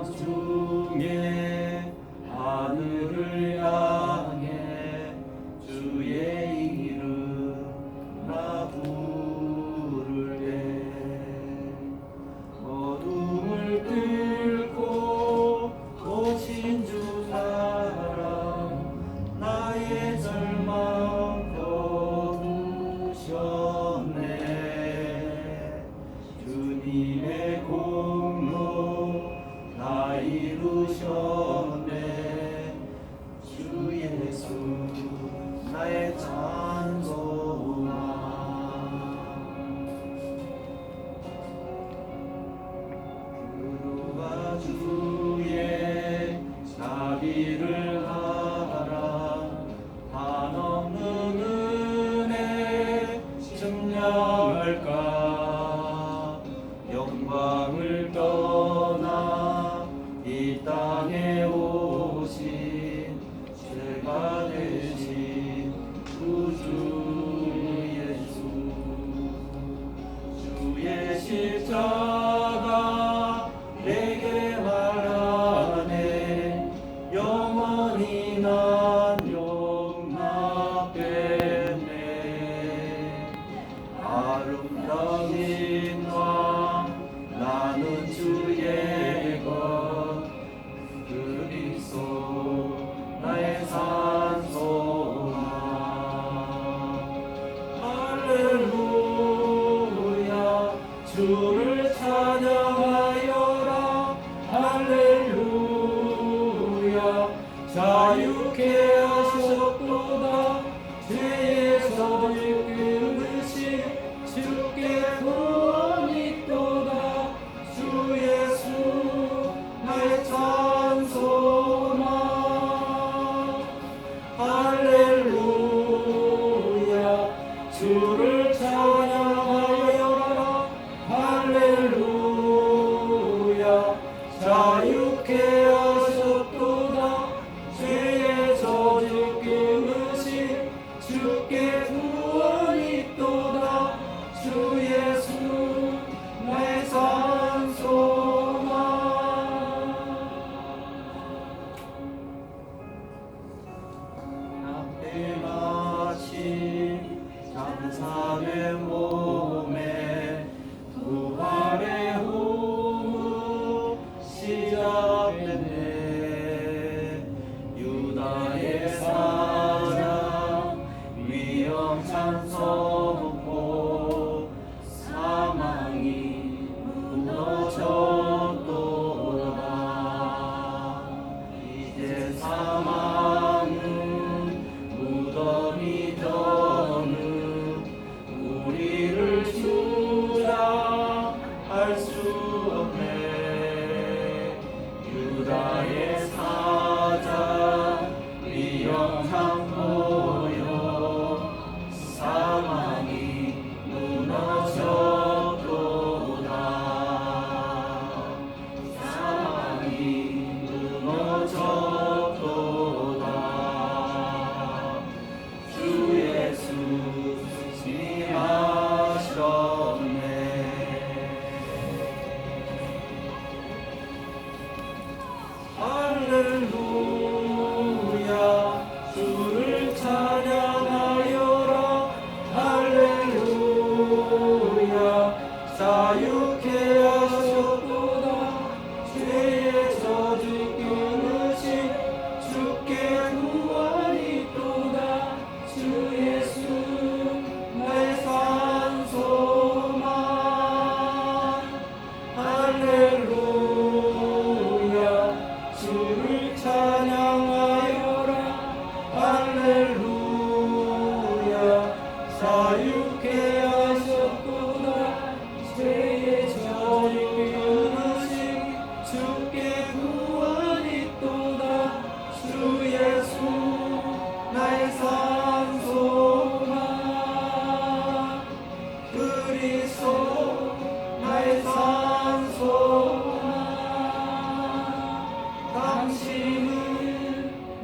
중에 하늘을 향해 주의 이름 나 부를 때 어둠을 뚫고 오신 주 사랑 나의 절망 거두셨네. 주님의 공로 다 이루셨네. 주 예수 나의 찬송아. 그와 주의 자비를 하라. 한없는 은혜 증량할까. 영광을 떠나 이 땅에 오신 죄가 되신 구주 예수. 주의 십자가 내게 말하네. 영원히 난 용납됐네. 아름다운 왕 나는 주의 것 그리스도 나의 산소아. 할렐루야 주를 찬양하여라. 할렐루야 자유케 하셨도다. 죄에서 끊으신 주께 구원이 있도다. 주 예수 나의 찬송아. 할렐루야 주를 찬양하여라. 할렐루야 자유케 하셨도다. 죄의 저주 끊으신 주께 구원이 있도다. 주 예수 나의 산소마. 때마침 장사의 몸에 부활의 호흡 시작됐네. 유다의 사랑 위험찬 선포 사망이 무너졌도다. 이제 사망은 무덤이 저는 우리를 주장할 수 없네. 유다의 사자 위험한 보여 사망이 무너졌도다. 사망이 무너졌도다. 주 예수 승리하셨네. 할렐루야 주를 찬양하여라. 할렐루야 자유케 하셨도다. 죄의 저주 끊으신 주께 구원이 있도다. 주 예수 나의 산소마. 할렐루야 주를 찬양하여라. 할렐루야 자유케 하셨도다. 죄의 저주 끊으신 주께 구원이 있도다. 주 예수 나의 산소마. 그리스도 나의 산소마. 당신은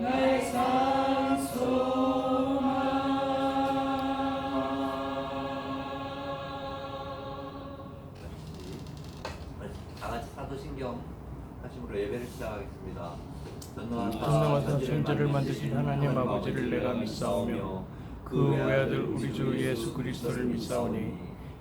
나의 산소마. 다 같이 사도신경 하심으로 예배를 시작하겠습니다. 전능하사 천지를 만드신 하나님 아버지를 내가 믿사오며 그 외아들 우리 주 예수 그리스도를 믿사오니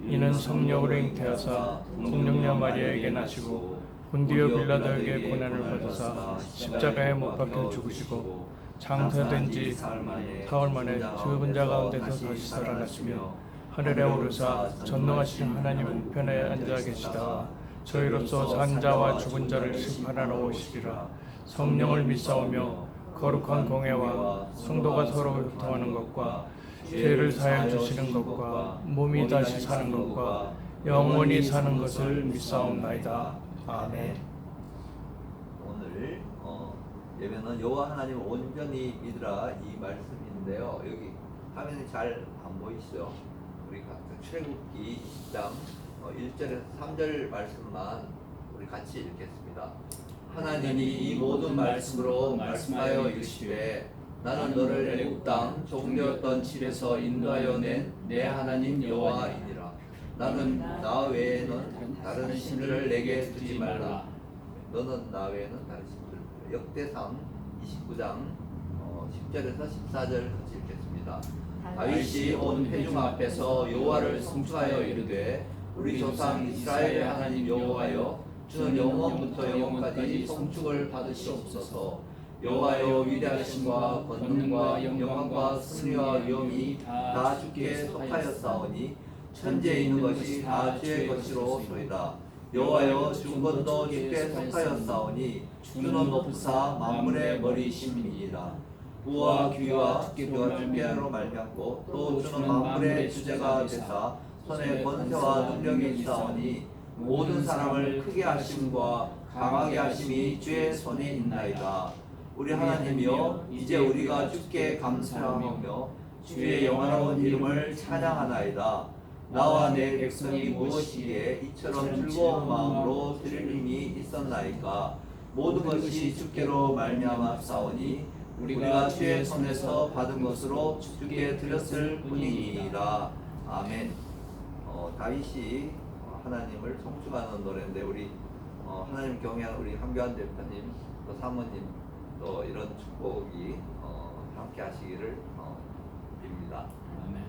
이는 성령으로 잉태하사 동령녀 마리아에게 나시고 본디오 빌라도에게 고난을 받으사 십자가에 못 박혀 죽으시고 장사된 지 사흘 만에 죽은 자 가운데서 다시 살아나시며 하늘에 오르사 전능하신 하나님 우편에 앉아 계시다가 저희로서 산 자와 죽은 자를 심판하러 오시리라. 성령을 믿사오며 거룩한 공회와 성도가 서로 교통하는 것과 죄를 사하여 주시는 것과 몸이 다시 사는 것과 영원히 사는 것을 믿사옵나이다. 아멘. 오늘 예배는 여호와 하나님 온전히 믿으라 이 말씀인데요. 여기 화면이 잘 안 보이시죠? 우리 각자 출애굽기 20장 1절에서 3절 말씀만 우리 같이 읽겠습니다. 하나님이 이 모든 말씀으로 말씀하여 이르시되 나는 너를 애굽 땅 종되었던 집에서 인도하여 낸 내 하나님 여호와이니라. 나는 나 외에는 다른 신들을 내게 두지 말라. 너는 나 외에는 다른 신들. 역대상 29장 10절에서 14절 같이 읽겠습니다. 다윗이 온 회중 앞에서 여호와를 송축하여 이르되 우리 조상 이스라엘의 하나님 여호와여 주는 영원부터 영원까지 송축을 받으시옵소서. 여호와여 위대하심과 권능과 영광과 승리와 위엄이 다 주께 속하였사오니 천지에 있는 것이 다 주의 것이로 소이다. 여호와여 중건도 주께 속하였사오니 주는 높으사 만물의 머리이심이니이다. 우와 귀와 주께로 말미암고 또 주는 만물의 주제가 되사 손에 권세와 능력이 있사오니 모든 사람을 크게 하심과 강하게 하심이 주의 손에 있나이다. 우리 하나님이여 이제 우리가 주께 감사하며 주의 영화로운 이름을 찬양하나이다. 나와 내 백성이 무엇이기에 이처럼 즐거운 마음으로 드릴 힘이 있었나이까. 모든 것이 주께로 말미암았사오니 우리가 주의 손에서 받은 것으로 주께 드렸을 뿐이니라. 아멘. 다윗이 하나님을 송축하는 노래인데 우리 하나님 경외하는 우리 한교안 대표님 또 사모님 또 이런 축복이 함께 하시기를 빕니다. 아멘.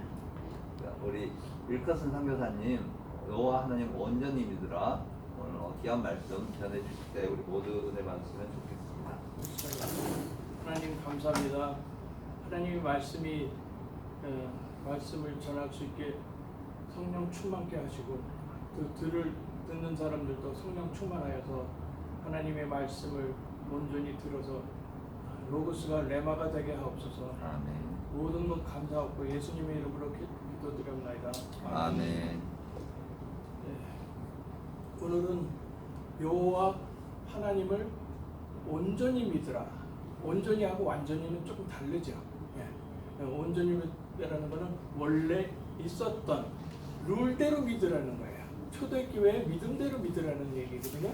우리 일컷은 선교사님 여호와 하나님 온전히 믿으라 오늘 귀한 말씀 전해주실 때 우리 모두 은혜 받으시면 좋겠습니다. 하나님 감사합니다. 하나님의 말씀이 말씀을 전할 수 있게 성령 충만케 하시고 또 듣는 사람들도 성령 충만하여서 하나님의 말씀을 온전히 들어서 로고스가 레마가 되게 하옵소서. 아멘. 모든 것 감사하고 예수님의 이름으로 기도드립니다. 아멘. 오늘은 여호와 하나님을 온전히 믿으라. 온전히 하고 완전히는 조금 다르죠. 온전히 믿으라는 것은 원래 있었던 룰대로 믿으라는 거예요. 초대교회의 믿음대로 믿으라는 얘기거든요.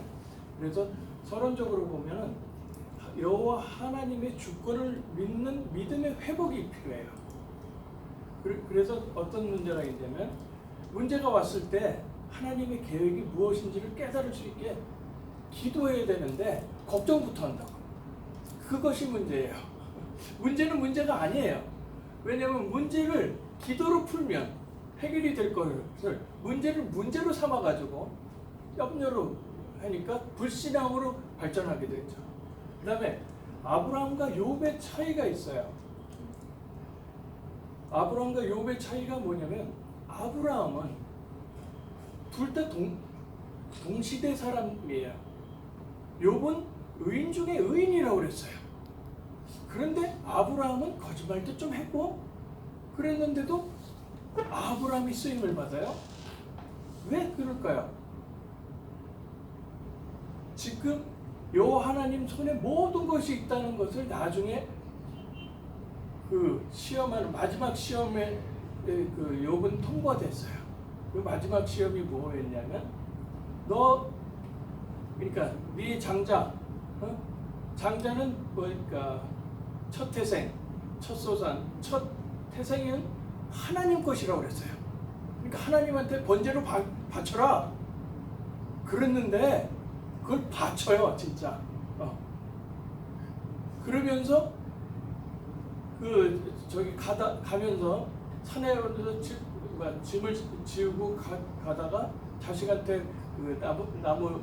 그래서 서론적으로 보면은 여호와 하나님의 주권을 믿는 믿음의 회복이 필요해요. 그래서 어떤 문제가 있냐면 문제가 왔을 때 하나님의 계획이 무엇인지를 깨달을 수 있게 기도해야 되는데 걱정부터 한다고. 그것이 문제예요. 문제는 문제가 아니에요. 왜냐하면 문제를 기도로 풀면 해결이 될 것을 문제를 문제로 삼아가지고 염려로 하니까 불신앙으로 발전하게 되죠. 그 다음에 아브라함과 욥의 차이가 있어요. 아브라함과 욥의 차이가 뭐냐면 아브라함은 둘 다 동시대 사람이에요. 욥은 의인 중에 의인이라고 그랬어요. 그런데 아브라함은 거짓말도 좀 했고 그랬는데도 아브라함이 쓰임을 받아요. 왜 그럴까요? 지금 여호와 하나님 손에 모든 것이 있다는 것을 나중에 그 시험하는 마지막 시험에 그 욥은 통과됐어요. 그 마지막 시험이 뭐였냐면 그러니까 네 장자, 장자는 뭐니까 첫 태생, 첫 소산, 첫 태생은 하나님 것이라고 그랬어요. 그러니까 하나님한테 번제로 바쳐라. 그랬는데 그걸 바쳐요, 진짜. 그러면서 가면서 산에 짐을 지우고 가다가 자식한테 그 나무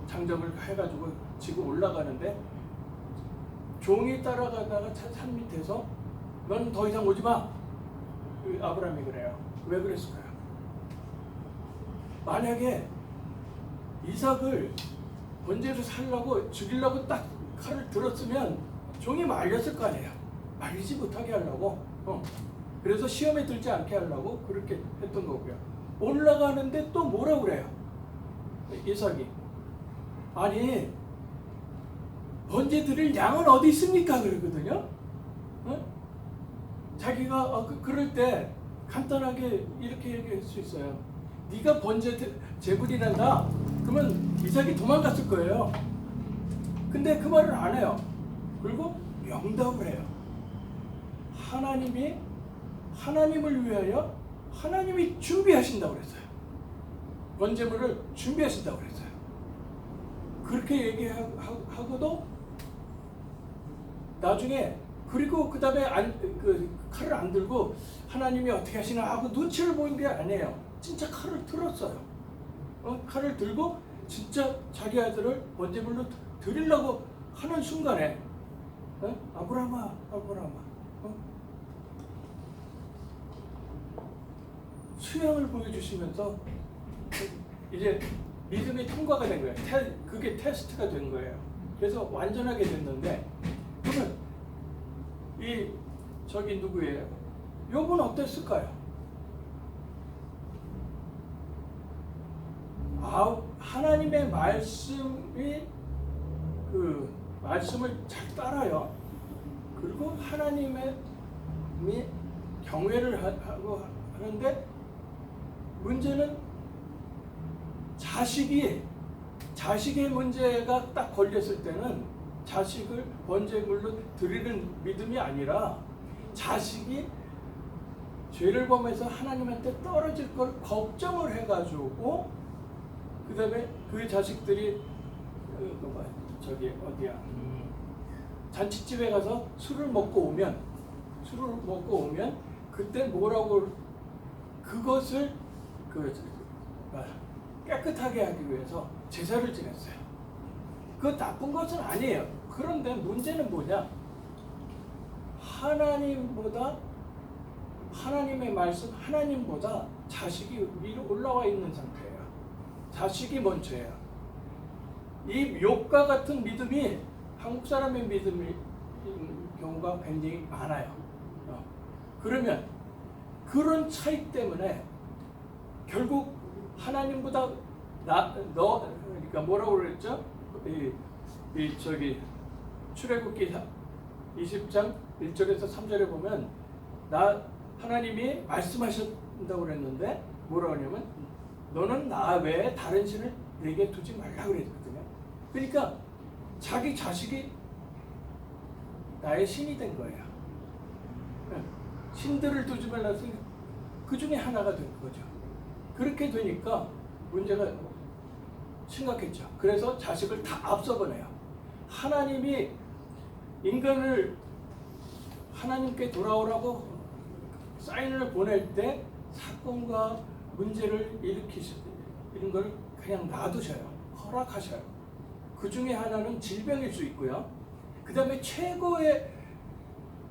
장접을 해가지고 지고 올라가는데 종이 따라가다가 산 밑에서 넌 더 이상 오지 마. 아브라함이 그래요. 왜 그랬을까요? 만약에 이삭을 번제로 살려고 죽이려고 딱 칼을 들었으면 종이 말렸을 거 아니에요. 말리지 못하게 하려고. 그래서 시험에 들지 않게 하려고 그렇게 했던 거고요. 올라가는데 또 뭐라고 그래요? 이삭이. 아니, 번제 드릴 양은 어디 있습니까? 그러거든요. 자기가 그럴 때 간단하게 이렇게 얘기할 수 있어요. 네가 번제 제물이란다. 그러면 이삭이 도망갔을 거예요. 근데 그 말을 안 해요. 그리고 명답을 해요. 하나님이 하나님을 위하여 하나님이 준비하신다고 그랬어요. 번제물을 준비하신다고 그랬어요. 그렇게 얘기하고도 나중에 그리고 그 다음에 칼을 안 들고 하나님이 어떻게 하시나 하고 눈치를 보인 게 아니에요. 진짜 칼을 들었어요. 칼을 들고 진짜 자기 아들을 번제물로 드리려고 하는 순간에 아브라함아 수양을 보여주시면서 이제 믿음이 통과가 된 거예요. 그게 테스트가 된 거예요. 그래서 완전하게 됐는데 그러면 저기 누구예요? 욥은 어땠을까요? 하나님의 말씀이 그 말씀을 잘 따라요. 그리고 하나님의 경외를 하고 하는데 문제는 자식의 문제가 딱 걸렸을 때는 자식을 번제물로 드리는 믿음이 아니라 자식이 죄를 범해서 하나님한테 떨어질 걸 걱정을 해가지고 그 다음에 그 자식들이 잔치집에 가서 술을 먹고 오면 그때 뭐라고 그것을 깨끗하게 하기 위해서 제사를 지냈어요. 그거 나쁜 것은 아니에요. 그런데 문제는 뭐냐? 하나님의 말씀, 하나님보다 자식이 위로 올라와 있는 상태예요. 자식이 먼저예요. 이 욥과 같은 믿음이 한국 사람의 믿음인 경우가 굉장히 많아요. 그러면 그런 차이 때문에 결국 하나님보다 그러니까 뭐라고 그랬죠? 출애굽기 20장 1절에서 3절에 보면 하나님이 말씀하신다고 그랬는데 뭐라고 하냐면 너는 나 외에 다른 신을 내게 두지 말라고 그랬거든요. 그러니까 자기 자식이 나의 신이 된 거예요. 신들을 두지 말라서 그 중에 하나가 된 거죠. 그렇게 되니까 문제가 심각했죠. 그래서 자식을 다 앞서보내요. 하나님이 인간을 하나님께 돌아오라고 사인을 보낼 때 사건과 문제를 일으키는 걸 그냥 놔두셔요. 허락하셔요. 그 중에 하나는 질병일 수 있고요. 그 다음에 최고의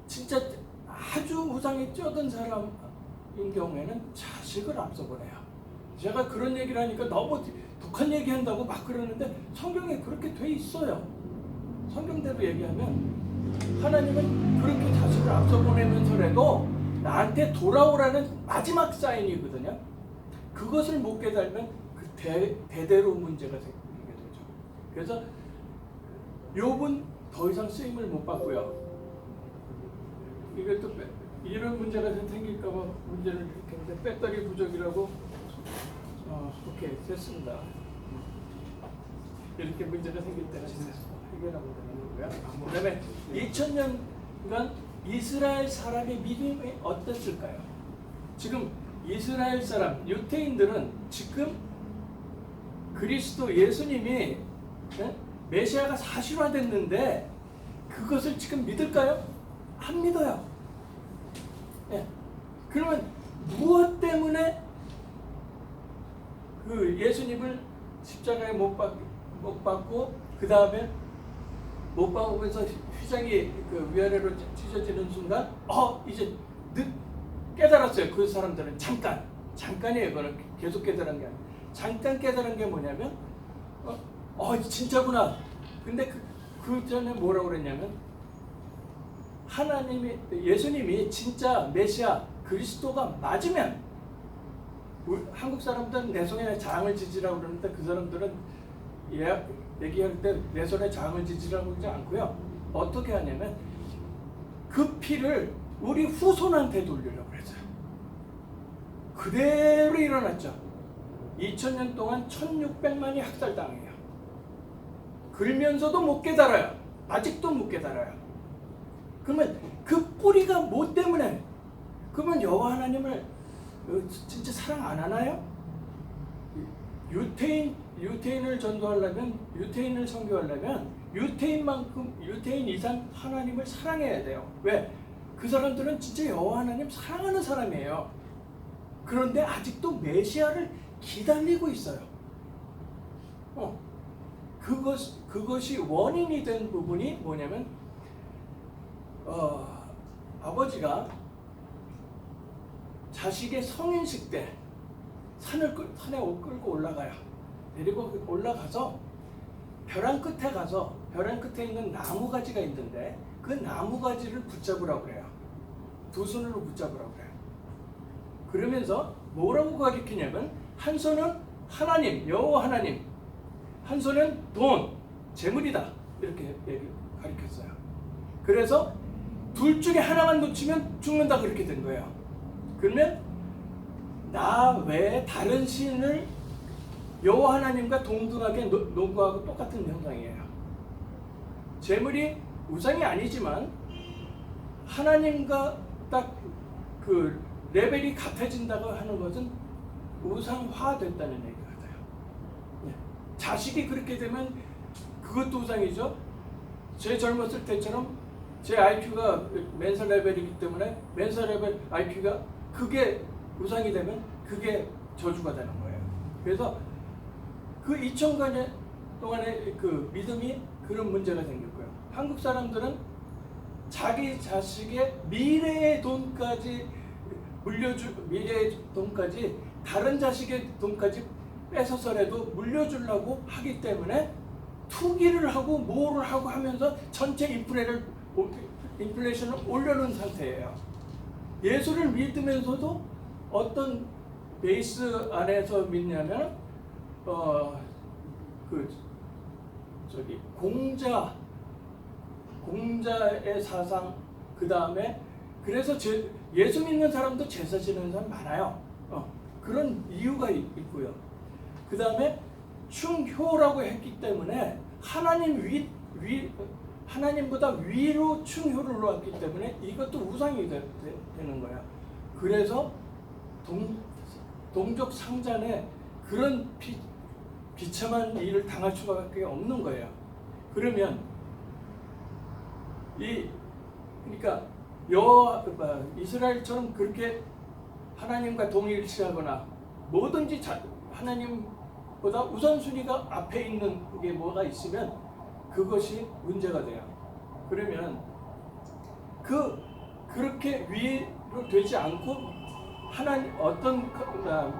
진짜 아주 우상에 쩌든 사람인 경우에는 자식을 앞서보내요. 제가 그런 얘기를 하니까 너무 독한 얘기한다고 막 그러는데 성경에 그렇게 돼 있어요. 성경대로 얘기하면 하나님은 그렇게 자식을 앞서보내면서라도 나한테 돌아오라는 마지막 사인이거든요. 그것을 못 깨달으면 그 대대로 문제가 생기게 되죠. 그래서 욥은 더 이상 쓰임을 못 받고요. 이것도 이런 문제가 생길까 봐 문제를 이렇게 했는데 배터리 부족이라고 오케이 됐습니다. 이렇게 문제가 생길 때가 해결하면 되는 거고요. 그 다음에 2000년간 이스라엘 사람의 믿음이 어땠을까요? 지금 이스라엘 사람, 유태인들은 지금 그리스도 예수님이 예? 메시아가 사실화됐는데 그것을 지금 믿을까요? 안 믿어요. 예. 그러면 무엇 때문에 그 예수님을 십자가에 못 박고 그 다음에 못 박으면서 휘장이 그 위아래로 찢어지는 순간 이제 깨달았어요. 그 사람들은 잠깐이에요. 그거는 계속 깨달은 게 아니에요. 잠깐 깨달은 게 뭐냐면 진짜구나. 근데 그 전에 뭐라고 그랬냐면 예수님이 진짜 메시아 그리스도가 맞으면 한국 사람들은 내 손에 장을 지지라고 그러는데 그 사람들은 얘기할 때 내 손에 장을 지지라고 그러지 않고요. 어떻게 하냐면 그 피를 우리 후손한테 돌리려고 했어요. 그대로 일어났죠. 2000년 동안 1600만이 학살당해요. 그러면서도 못 깨달아요. 아직도 못 깨달아요. 그러면 그 뿌리가 뭐 때문에? 그러면 여호와 하나님을 진짜 사랑 안 하나요? 유태인을 전도하려면, 유태인을 선교하려면 유태인 이상 하나님을 사랑해야 돼요. 왜? 그 사람들은 진짜 여호와 하나님 사랑하는 사람이에요. 그런데 아직도 메시아를 기다리고 있어요. 그것이 원인이 된 부분이 뭐냐면 아버지가 자식의 성인식 때 산에 끌고 올라가요. 데리고 올라가서 벼랑 끝에 있는 나무 가지가 있는데 그 나무 가지를 붙잡으라고 그래요. 두 손으로 붙잡으라고 그래요. 그러면서 뭐라고 가르치냐면 한 손은 하나님, 여호와 하나님, 한 손은 돈, 재물이다. 이렇게 가르쳤어요. 그래서 둘 중에 하나만 놓치면 죽는다 그렇게 된 거예요. 그러면 나 외에 다른 신을 여호와 하나님과 동등하게 노구하고 똑같은 형상이에요. 재물이 우상이 아니지만 하나님과 딱 그 레벨이 같아진다고 하는 것은 우상화됐다는 얘기 같아요. 자식이 그렇게 되면 그것도 우상이죠. 제 젊었을 때처럼 제 IQ가 멘사 레벨이기 때문에 멘사 레벨 IQ가 그게 우상이 되면 그게 저주가 되는 거예요. 그래서 그 2000년 동안의 그 믿음이 그런 문제가 생겼고요. 한국 사람들은 자기 자식의 미래의 돈까지 미래의 돈까지 다른 자식의 돈까지 뺏어서라도 물려주려고 하기 때문에 투기를 하고 뭐를 하고 하면서 전체 인플레이션을 올려놓은 상태예요. 예수를 믿으면서도 어떤 베이스 안에서 믿냐면 공자의 사상, 그 다음에 그래서 예수 믿는 사람도 제사 지내는 사람 많아요. 그런 이유가 있고요. 그 다음에 충효라고 했기 때문에 하나님보다 위로 충효를 놓았기 때문에 이것도 우상이 되는 거야. 그래서 동족 상잔에 그런 비참한 일을 당할 수밖에 없는 거예요. 그러면 그러니까 이스라엘처럼 그렇게 하나님과 동일시하거나 뭐든지 하나님보다 우선순위가 앞에 있는 게 뭐가 있으면 그것이 문제가 돼요. 그러면 그렇게 위로 되지 않고 어떤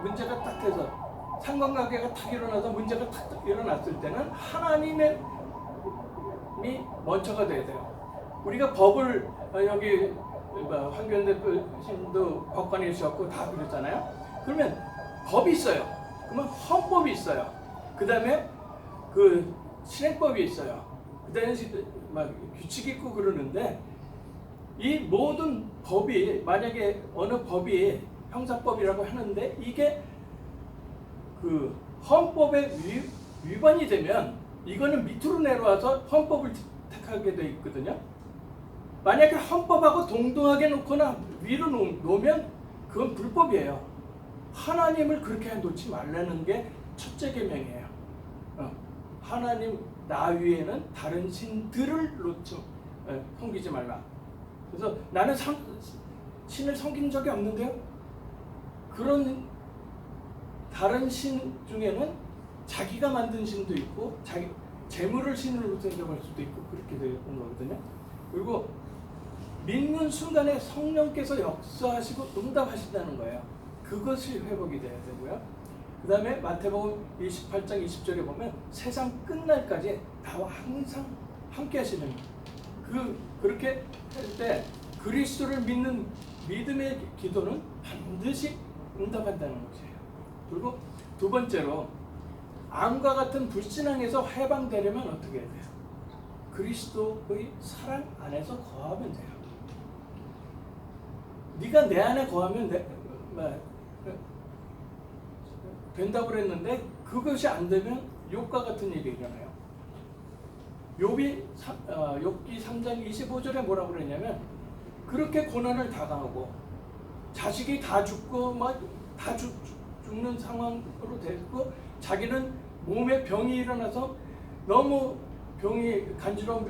문제가 딱 해서 상관관계가 딱 일어나서 문제가 딱 일어났을 때는 하나님이 먼저가 돼야 돼요. 우리가 법을 여기 황교안 대표님도 법관이셨고 다 그랬잖아요. 그러면 법이 있어요. 그러면 헌법이 있어요. 그 다음에 그 실행법이 있어요. 그 다음에 막 규칙이 있고 그러는데 이 모든 법이 만약에 어느 법이 형사법이라고 하는데 이게 그 헌법에 위반이 되면 이거는 밑으로 내려와서 헌법을 택하게 돼 있거든요. 만약에 헌법하고 동등하게 놓거나 위로 놓으면 그건 불법이에요. 하나님을 그렇게 놓지 말라는 게 첫째 계명이에요. 하나님 나 위에는 다른 신들을 섬기지 말라. 그래서 나는 신을 섬긴 적이 없는데요. 그런 다른 신 중에는 자기가 만든 신도 있고 자기 재물을 신으로 생각할 수도 있고 그렇게 되는 거거든요. 그리고 믿는 순간에 성령께서 역사하시고 응답하신다는 거예요. 그것이 회복이 돼야 되고요. 그 다음에 마태복음 28장 20절에 보면 세상 끝날까지 나와 항상 함께 하시는 그렇게 할 때 그리스도를 믿는 믿음의 기도는 반드시 응답한다는 것이에요. 그리고 두 번째로 암과 같은 불신앙에서 해방되려면 어떻게 해야 돼요? 그리스도의 사랑 안에서 거하면 돼요. 네가 내 안에 거하면 된다고 그랬는데 그것이 안 되면 욥과 같은 일이 일어나요. 욥기 3장 25절에 뭐라고 그랬냐면 그렇게 고난을 당하고 자식이 다 죽고 다 죽는 상황으로 됐고 자기는 몸에 병이 일어나서 너무 병이 간지러운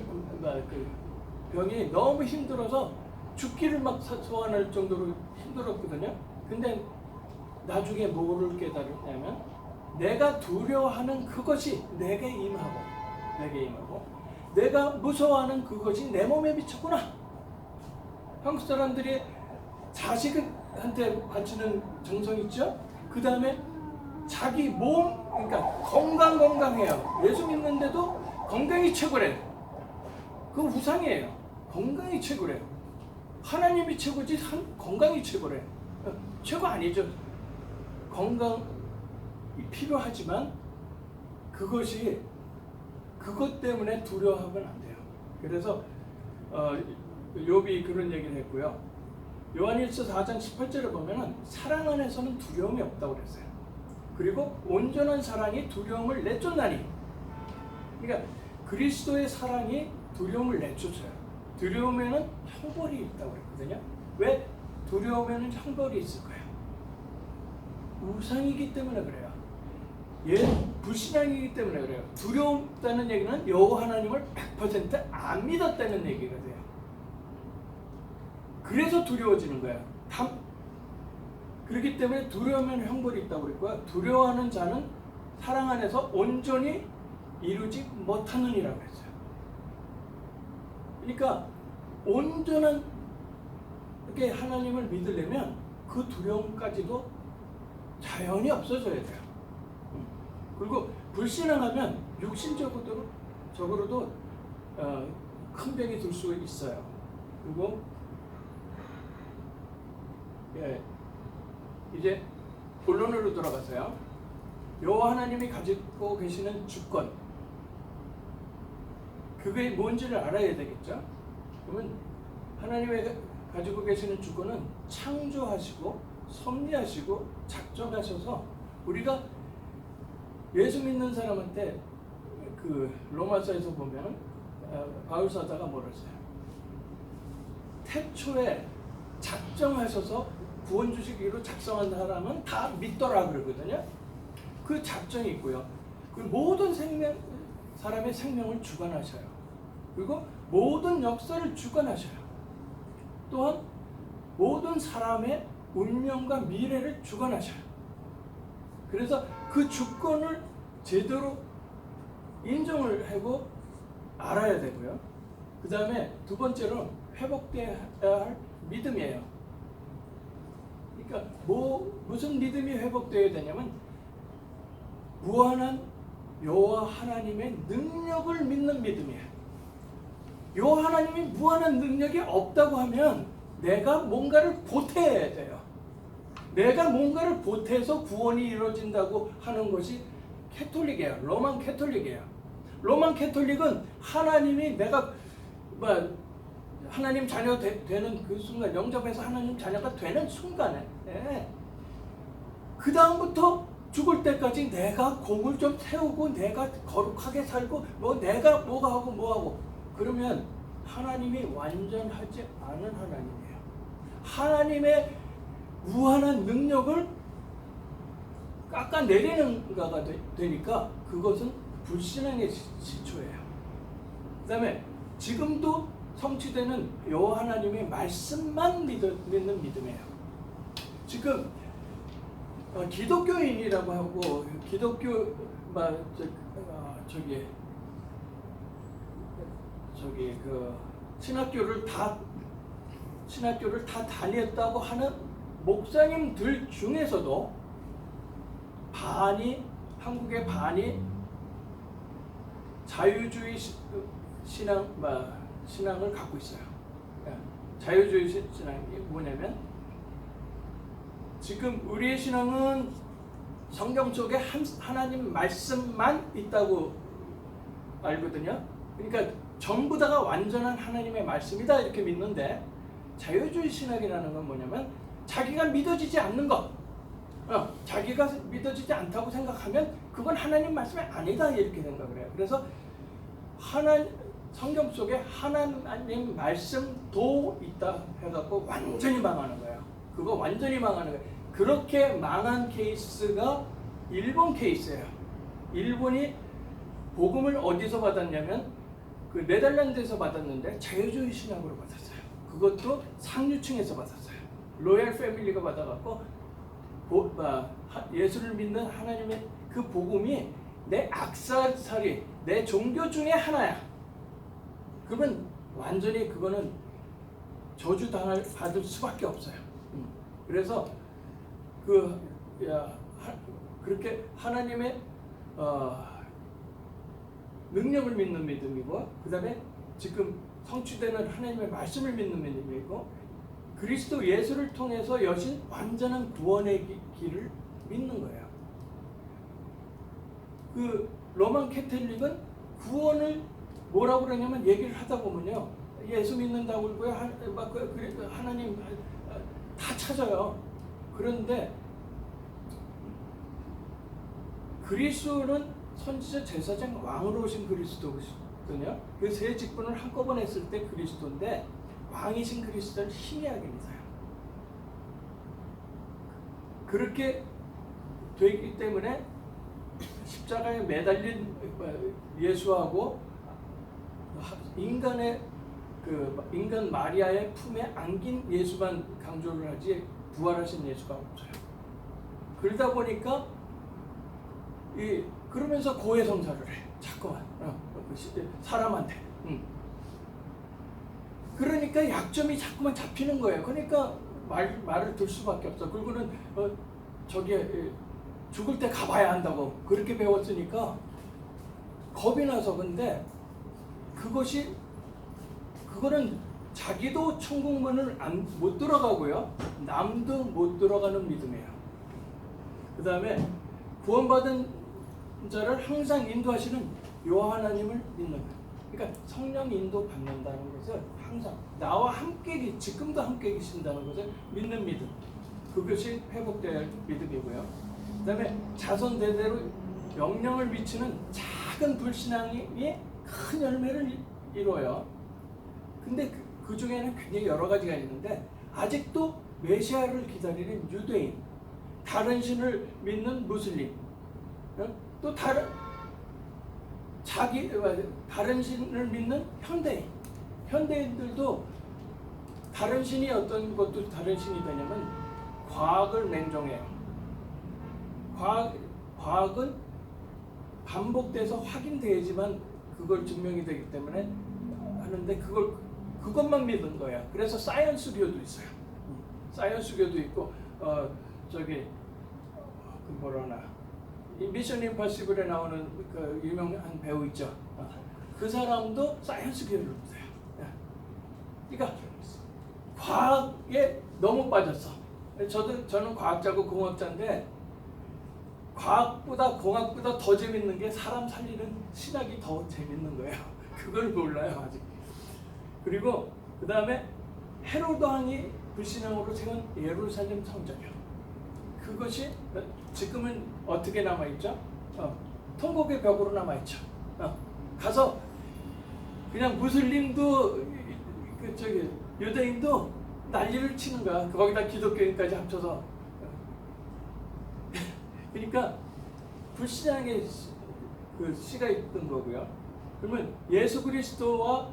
병이 너무 힘들어서 죽기를 막 소환할 정도로 힘들었거든요. 근데 나중에 뭐를 깨달았냐면 내가 두려워하는 그것이 내게 임하고 내가 무서워하는 그것이 내 몸에 미쳤구나. 한국 사람들이 자식한테 바치는 정성 있죠? 그 다음에 자기 몸, 그러니까 건강해요. 예수 믿는데도 건강이 최고래요. 그건 우상이에요. 건강이 최고래요. 하나님이 최고지 건강이 최고래요. 최고 아니죠. 건강이 필요하지만 그것 때문에 두려워하면 안 돼요. 그래서 욥이 그런 얘기를 했고요. 요한일서 4장 18절에 보면은 사랑 안에서는 두려움이 없다고 그랬어요. 그리고 온전한 사랑이 두려움을 내쫓나니. 그러니까 그리스도의 사랑이 두려움을 내쫓아요. 두려움에는 형벌이 있다고 그랬거든요. 왜? 두려움에는 형벌이 있을 거예요. 우상이기 때문에 그래요. 불신앙이기 때문에 그래요. 두려웠다는 얘기는 여호와 하나님을 100% 안 믿었다는 얘기가 돼요. 그래서 두려워지는 거예요. 그렇기 때문에 두려우면 형벌이 있다고 그랬고요. 두려워하는 자는 사랑 안에서 온전히 이루지 못하느니라고 했어요. 그러니까 온전한 이렇게 하나님을 믿으려면 그 두려움까지도 자연히 없어져야 돼요. 그리고 불신앙하면 육신적으로도 큰 병이 들 수 있어요. 그리고 이제 본론으로 돌아가서요. 여호와 하나님이 가지고 계시는 주권, 그게 뭔지를 알아야 되겠죠. 그러면 하나님이 가지고 계시는 주권은 창조하시고 섭리하시고 작정하셔서 우리가 예수 믿는 사람한테 그 로마서에서 보면 바울 사자가 뭐라 했어요? 태초에 작정하셔서 구원 주시기로 작성한 사람은 다 믿더라 그러거든요. 그 작정이 있고요. 그 모든 사람의 생명을 주관하셔요. 그리고 모든 역사를 주관하셔요. 또한 모든 사람의 운명과 미래를 주관하셔요. 그래서 그 주권을 제대로 인정을 하고 알아야 되고요. 그 다음에 두 번째로 회복돼야 할 믿음이에요. 그러니까 무슨 믿음이 회복되어야 되냐면 무한한 여호와 하나님의 능력을 믿는 믿음이에요. 여호와 하나님이 무한한 능력이 없다고 하면 내가 뭔가를 보태야 돼요. 내가 뭔가를 보태서 구원이 이루어진다고 하는 것이 캐톨릭이에요. 로만 캐톨릭이에요. 로만 캐톨릭은 하나님이 내가 하나님 자녀 되는 그 순간, 영접해서 하나님 자녀가 되는 순간에 그 다음부터 죽을 때까지 내가 공을 좀 세우고 내가 거룩하게 살고 내가 뭐가 하고 뭐하고 그러면 하나님이 완전하지 않은 하나님이에요. 하나님의 무한한 능력을 깎아내리는 가가 되니까 그것은 불신앙의 시초예요. 그다음에 지금도 성취되는 여호와 하나님의 말씀만 믿는 믿음이에요. 지금 기독교인이라고 하고 기독교 그 신학교를 다 다녔다고 하는 목사님들 중에서도 한국의 반이 자유주의 신앙을 갖고 있어요. 자유주의 신앙이 뭐냐면 지금 우리의 신앙은 성경 속에 하나님 말씀만 있다고 알거든요. 그러니까 전부 다가 완전한 하나님의 말씀이다 이렇게 믿는데, 자유주의 신학이라는 건 뭐냐면 자기가 믿어지지 않는 것, 자기가 믿어지지 않다고 생각하면 그건 하나님 말씀이 아니다 이렇게 생각을 해요. 그래서 성경 속에 하나님 말씀도 있다 해갖고 완전히 망하는 거예요. 그거 완전히 망하는 거예요. 그렇게 망한 케이스가 일본 케이스예요. 일본이 복음을 어디서 받았냐면 그 네덜란드에서 받았는데 자유주의 신학으로 받았어요. 그것도 상류층에서 받았어요. 로얄 패밀리가 받아갖고 예수를 믿는 하나님의 그 복음이 내 악사살이 내 종교 중에 하나야. 그러면 완전히 그거는 저주 받을 수밖에 없어요. 그래서 그렇게 하나님의 능력을 믿는 믿음이고, 그 다음에 지금 성취되는 하나님의 말씀을 믿는 믿음이고, 그리스도 예수를 통해서 여신 완전한 구원의 길을 믿는 거예요. 그 로만 캐톨릭은 구원을 뭐라고 그러냐면 얘기를 하다 보면요, 예수 믿는다고 그러고요, 하나님 다 찾아요. 그런데 그리스도는 선지자, 제사장, 왕으로 오신 그리스도거든요. 그 세 직분을 한꺼번에 했을 때 그리스도인데, 왕이신 그리스도를 희미하게 믿어요. 그렇게 되기 때문에 십자가에 매달린 예수하고 인간 마리아의 품에 안긴 예수만 강조를 하지 부활하신 예수가 없어요. 그러다 보니까 그러면서 고해성사를 해. 자꾸만 사람한테. 그러니까 약점이 자꾸만 잡히는 거예요. 그러니까 말을 들 수밖에 없어. 그리고는 죽을 때 가봐야 한다고 그렇게 배웠으니까 겁이 나서. 근데 그거는 자기도 천국문을 못 들어가고요, 남도 못 들어가는 믿음이에요. 그 다음에 구원받은 자를 항상 인도하시는 여호와 하나님을 믿는 거예요. 그러니까 성령 인도 받는다는 것을 항상 나와 함께, 지금도 함께 계신다는 것을 믿는 믿음, 그것이 회복될 믿음이고요. 그 다음에 자손 대대로 영령을 미치는 작은 불신앙이 큰 열매를 이뤄요. 근데 그 중에는 굉장히 여러 가지가 있는데, 아직도 메시아를 기다리는 유대인, 다른 신을 믿는 무슬림, 또 다른 신을 믿는 현대인들도 다른 신이 어떤 것도 다른 신이 되냐면 과학을 냉정해요. 과학은 반복돼서 확인돼야지만 그걸 증명이 되기 때문에 하는데, 그것만 믿은 거야. 그래서 사이언스교도 있어요. 사이언스교도 있고, 미션 임파서블에 나오는 그 유명한 배우 있죠. 그 사람도 사이언스교를 믿어요. 그러니까 과학에 너무 빠졌어. 저는 과학자고 공학자인데, 과학보다 공학보다 더 재밌는 게 사람 살리는 신학이 더 재밌는 거예요. 그걸 몰라요 아직. 그리고 그 다음에 헤로드 왕이 불신앙으로 세운 예루살렘 성전이요. 그것이 지금은 어떻게 남아있죠? 통곡의 벽으로 남아있죠. 가서 그냥 무슬림도 유대인도 난리를 치는 거야. 거기다 기독교인까지 합쳐서. 그러니까 불신앙의 그 씨가 있던 거고요. 그러면 예수 그리스도와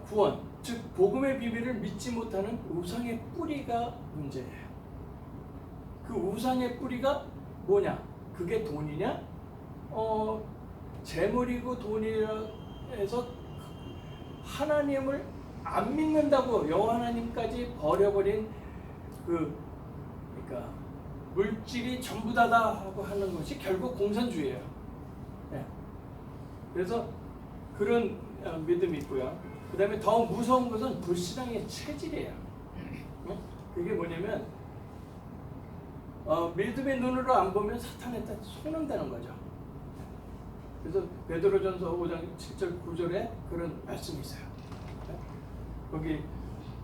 구원, 즉 복음의 비밀을 믿지 못하는 우상의 뿌리가 문제예요. 그 우상의 뿌리가 뭐냐? 그게 돈이냐? 재물이고 돈이라 해서 하나님을 안 믿는다고 여호와 하나님까지 버려버린 그러니까 물질이 전부 다다 하고 하는 것이 결국 공산주의예요. 네. 그래서 그런 믿음이 있고요. 그 다음에 더 무서운 것은 불신앙의 체질이에요. 그게 뭐냐면 믿음의 눈으로 안 보면 사탄한테 속는다는 거죠. 그래서 베드로전서 5장 7절 9절에 그런 말씀이 있어요. 거기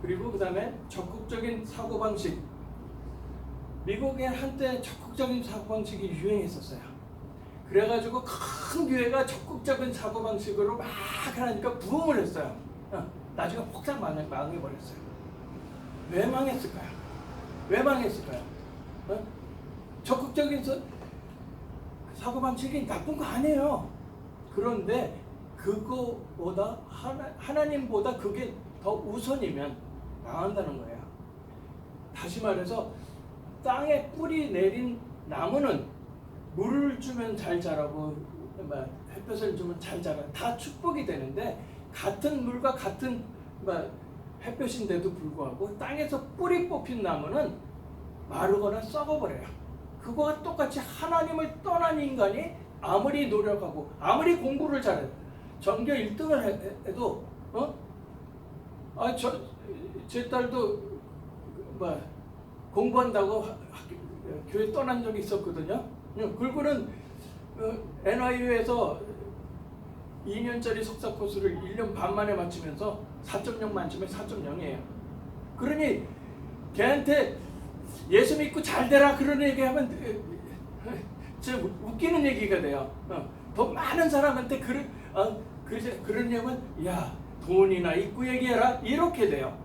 그리고 그 다음에 적극적인 사고방식. 미국에 한때 적극적인 사고방식이 유행했었어요. 그래가지고 큰 교회가 적극적인 사고방식으로 막 하니까 부흥을 했어요. 나중에 폭삭 망해버렸어요. 왜 망했을까요? 왜 망했을까요? 적극적인 사고방식이 나쁜 거 아니에요. 그런데 그거보다 하나님보다 그게 더 우선이면 망한다는 거예요. 다시 말해서 땅에 뿌리 내린 나무는 물을 주면 잘 자라고 햇볕을 주면 잘 자라, 다 축복이 되는데 같은 물과 같은 햇볕인데도 불구하고 땅에서 뿌리 뽑힌 나무는 마르거나 썩어버려요. 그거와 똑같이 하나님을 떠난 인간이 아무리 노력하고 아무리 공부를 잘해도 전교 1등을 해도 제 딸도 공부한다고 교회 떠난 적이 있었거든요. 그리고는 NYU에서 2년짜리 석사 코스를 1년 반 만에 마치면서 4.0 만점에 4.0이에요. 그러니 걔한테 예수 믿고 잘 되라 그런 얘기하면 좀 웃기는 얘기가 돼요. 더 많은 사람한테 그런 얘기하면 야 돈이나 있고 얘기해라 이렇게 돼요.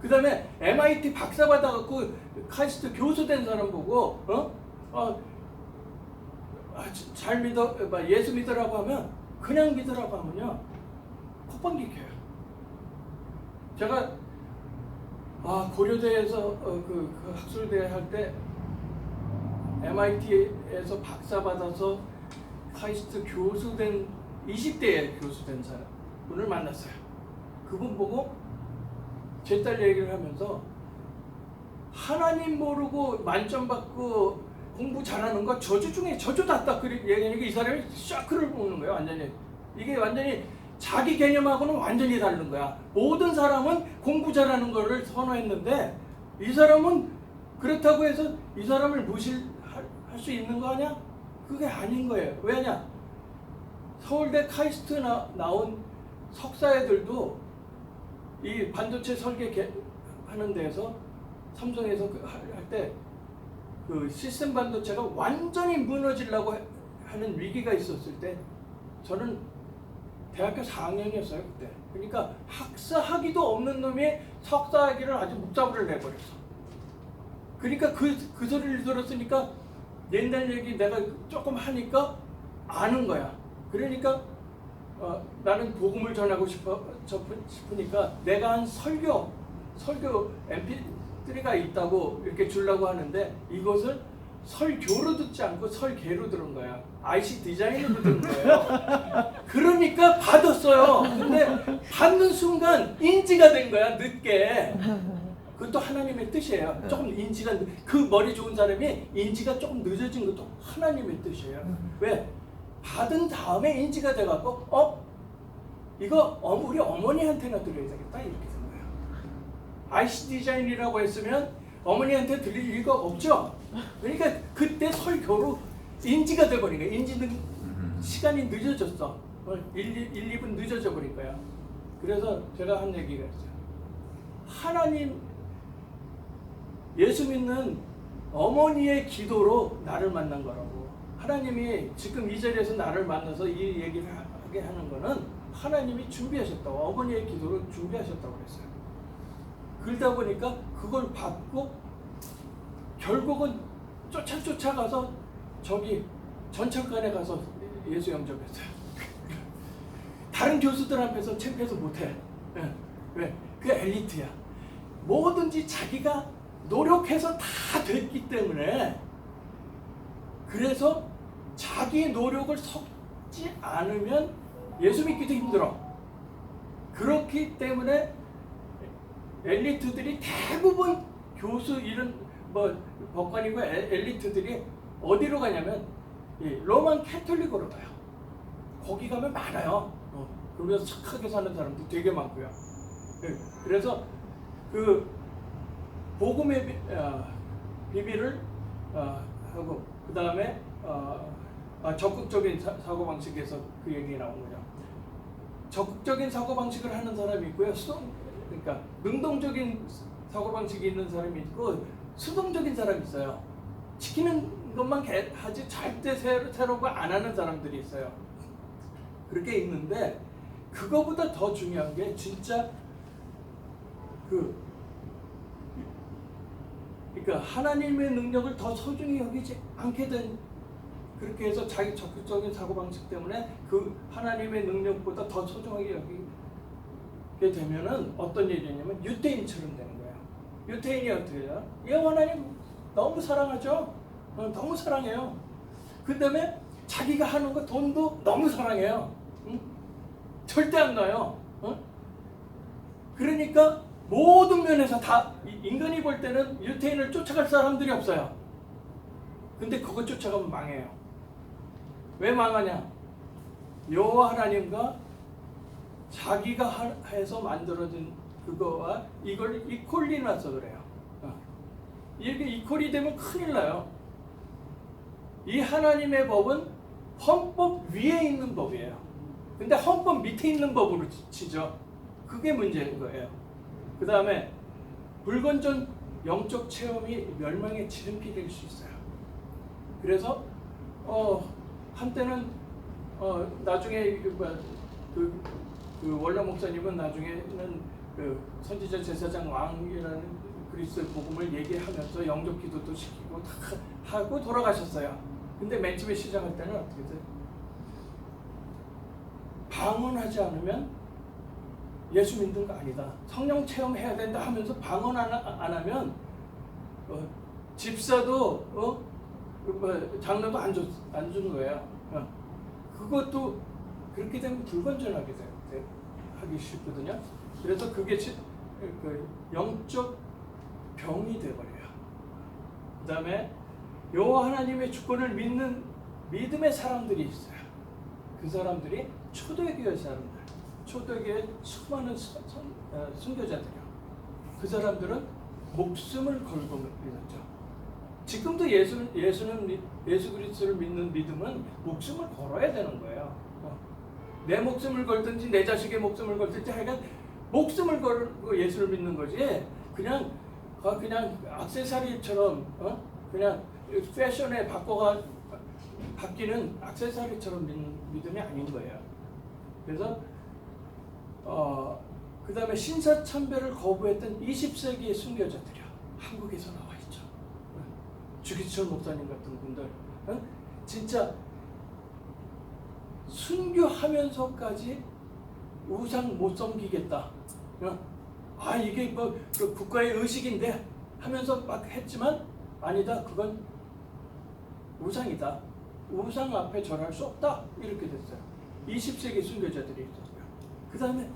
그 다음에 MIT 박사 받아갖고 카이스트 교수 된 사람 보고 잘 믿어 예수 믿으라고 하면 그냥 믿으라고 하면요 콧방귀 켜요. 제가 고려대에서 그 학술대 할 때 MIT에서 박사 받아서 카이스트 교수 된 20대에 교수 된 사람을 만났어요. 그분 보고 제 딸 얘기를 하면서 하나님 모르고 만점 받고 공부 잘하는 거 저주 중에 저주 같다 그 얘기하니까 이 사람이 샤크를 보는 거예요. 완전히 이게 완전히 자기 개념하고는 완전히 다른 거야. 모든 사람은 공부 잘하는 거를 선호했는데 이 사람은 그렇다고 해서 이 사람을 무시할 수 있는 거 아니야? 그게 아닌 거예요. 왜냐? 서울대 카이스트 나온 석사애들도 이 반도체 설계 하는 데에서 삼성에서 할 때 그 시스템 반도체가 완전히 무너지려고 하는 위기가 있었을 때 저는 대학교 4학년이었어요 그때. 그러니까 학사학위도 없는 놈이 석사학위를 아주 묵자부를 내버렸어. 그러니까 그 소리를 들었으니까 옛날 얘기 내가 조금 하니까 아는 거야. 그러니까 나는 복음을 전하고 싶으니까 내가 한 설교 MP3가 있다고 이렇게 주려고 하는데 이것을 설교로 듣지 않고 설계로 들은 거야. IC 디자인으로 들은 거예요. 그러니까 받았어요. 근데 받는 순간 인지가 된 거야, 늦게. 그것도 하나님의 뜻이에요. 조금 인지가, 그 머리 좋은 사람이 인지가 조금 늦어진 것도 하나님의 뜻이에요. 왜? 받은 다음에 인지가 돼갖고 이거 우리 어머니한테나 드려야 되겠다 이렇게 된 거예요. IC 디자인이라고 했으면 어머니한테 드릴 리가 없죠. 그러니까 그때 설교로 인지가 돼버린 거예요. 인지는 시간이 늦어졌어. 1, 2분 늦어져 버린 거야. 그래서 제가 한 얘기가 있어요. 하나님 예수 믿는 어머니의 기도로 나를 만난 거라고. 하나님이 지금 이 자리에서 나를 만나서 이 얘기를 하게 하는 거는 하나님이 준비하셨다고, 어머니의 기도로 준비하셨다고 그랬어요. 그러다 보니까 그걸 받고 결국은 쫓아가서 저기 전철관에 가서 예수 영접했어요. 다른 교수들 앞에서 창피해서 못해. 왜? 그 엘리트야. 뭐든지 자기가 노력해서 다 됐기 때문에, 그래서 자기 노력을 섞지 않으면 예수 믿기도 힘들어. 그렇기 때문에 엘리트들이 대부분 교수 이런 뭐 법관이고 엘리트들이 어디로 가냐면 로만 캐톨릭으로 가요. 거기 가면 많아요. 그러면서 착하게 사는 사람도 되게 많고요. 그래서 그 복음의 비밀을 하고, 그 다음에 적극적인 사고방식에서 그 얘기 나온 거죠. 적극적인 사고방식을 하는 사람이 있고요. 그러니까 능동적인 사고방식이 있는 사람이 있고, 수동적인 사람이 있어요. 시키는 것만 하지 절대 새로운 거 안 하는 사람들이 있어요. 그렇게 있는데, 그거보다 더 중요한 게 진짜 그러니까 하나님의 능력을 더 소중히 여기지 않게 된, 그렇게 해서 자기 적극적인 사고방식 때문에 그 하나님의 능력보다 더 소중하게 여기게 되면은 어떤 일이냐면 유대인처럼 되는 거예요. 유대인이 어떻게 해요? 하나님 너무 사랑하죠? 너무 사랑해요. 그 다음에 자기가 하는 거 돈도 너무 사랑해요. 응? 절대 안 놔요. 그러니까 모든 면에서 다 인간이 볼 때는 유대인을 쫓아갈 사람들이 없어요. 근데 그거 쫓아가면 망해요. 왜 망하냐? 여호와 하나님과 자기가 해서 만들어진 그거와 이걸 이퀄리 놔서 그래요. 이렇게 이퀄이 되면 큰일 나요. 이 하나님의 법은 헌법 위에 있는 법이에요. 근데 헌법 밑에 있는 법으로 치죠. 그게 문제인 거예요. 그 다음에 불건전 영적 체험이 멸망의 지름길일 수 있어요. 그래서 한때는 나중에 그 원로 목사님은 나중에는 그 선지자 제사장 왕이라는 그리스도의 복음을 얘기하면서 영접 기도도 시키고 다 하고 돌아가셨어요. 근데 맨 처음에 시작할 때는 어떻게 돼요? 방언하지 않으면 예수 믿는 거 아니다. 성령 체험해야 된다 하면서 방언 안 하면 집사도 장로도 안 주는 거예요. 그것도 그렇게 되면 불건전하게 하기 쉽거든요. 그래서 그게 영적 병이 돼버려요. 그 다음에 여호와 하나님의 주권을 믿는 믿음의 사람들이 있어요. 그 사람들이 초대교회 사람들, 초대교회 수많은 순교자들이요. 그 사람들은 목숨을 걸고 믿었죠. 지금도 예수 그리스도를 믿는 믿음은 목숨을 걸어야 되는 거예요. 내 목숨을 걸든지 내 자식의 목숨을 걸든지 하여간 목숨을 걸고 예수를 믿는 거지. 그냥 액세서리처럼 그냥 패션에 바뀌는 액세서리처럼 믿는 믿음이 아닌 거예요. 그래서 그 다음에 신사참배를 거부했던 20세기의 순교자들이요. 한국에서 나와 있죠. 주기철 목사님 같은 분들 진짜 순교하면서까지 우상 못 섬기겠다. 이게 뭐 국가의 의식인데 하면서 막 했지만 아니다. 그건 우상이다. 우상 앞에 절할 수 없다. 이렇게 됐어요. 20세기 순교자들이 있었고요. 그 다음에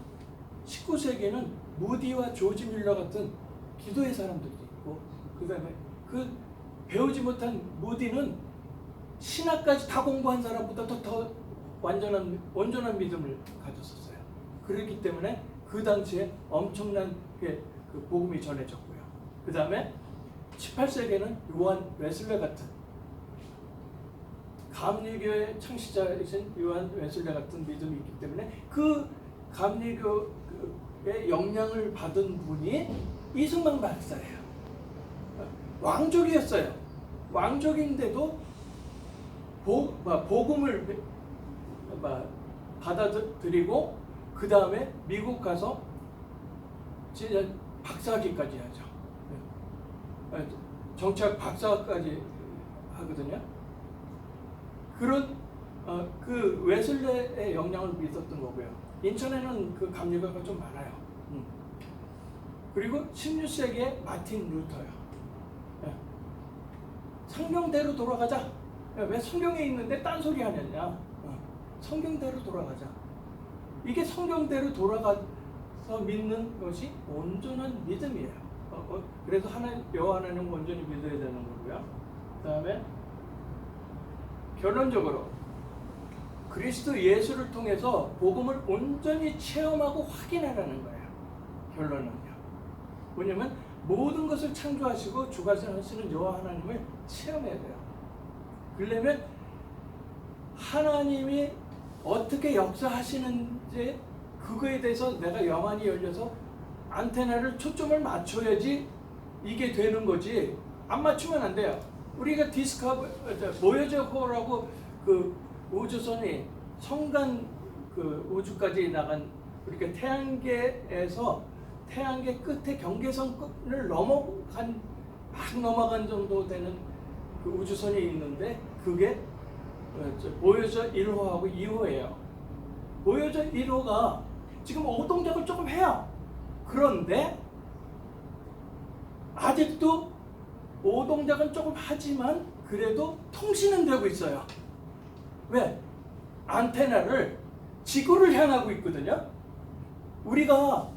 19세기에는 무디와 조지 밀러 같은 기도의 사람들이 있고, 그 다음에 그 배우지 못한 무디는 신학까지 다 공부한 사람보다 더 온전한 믿음을 가졌었어요. 그렇기 때문에 그 당시에 엄청난 그 복음이 전해졌고요. 그 다음에 18세기에는 요한 웨슬레 같은 감리교의 창시자이신 요한 웨슬레 같은 믿음이 있기 때문에 그 감리교의 영향을 받은 분이 이승만 박사예요. 왕족이었어요. 왕족인데도 복음을 받아들이고 그 다음에 미국 가서 진짜 박사학위까지 하죠. 정치학 박사까지 하거든요. 그런 그 웨슬레의 영향을 믿었던 거고요. 인천에는 그 감리교가 좀 많아요. 그리고 16세기에 마틴 루터요. 예. 성경대로 돌아가자. 왜 성경에 있는데 딴소리 하느냐. 성경대로 돌아가자. 이게 성경대로 돌아가서 믿는 것이 온전한 믿음이에요. 그래서 여호와 하나님 온전히 믿어야 되는 거고요. 그 다음에 결론적으로 그리스도 예수를 통해서 복음을 온전히 체험하고 확인하라는 거예요. 결론은요. 뭐냐면 모든 것을 창조하시고 주관하시는 여호와 하나님을 체험해야 돼요. 그러려면 하나님이 어떻게 역사하시는지 그거에 대해서 내가 영안이 열려서 안테나를 초점을 맞춰야지 이게 되는 거지. 안 맞추면 안 돼요. 우리가 보여저호라고 그 우주선이 성간 그 우주까지 나간 우리가 태양계에서 태양계 끝에 경계선을 넘어간 정도 되는 그 우주선이 있는데 그게 보여저 1호하고 2호예요. 보여저 1호가 지금 오동작을 조금 해요. 그런데 아직도 오동작은 조금 하지만 그래도 통신은 되고 있어요. 왜? 안테나를 지구를 향하고 있거든요. 우리가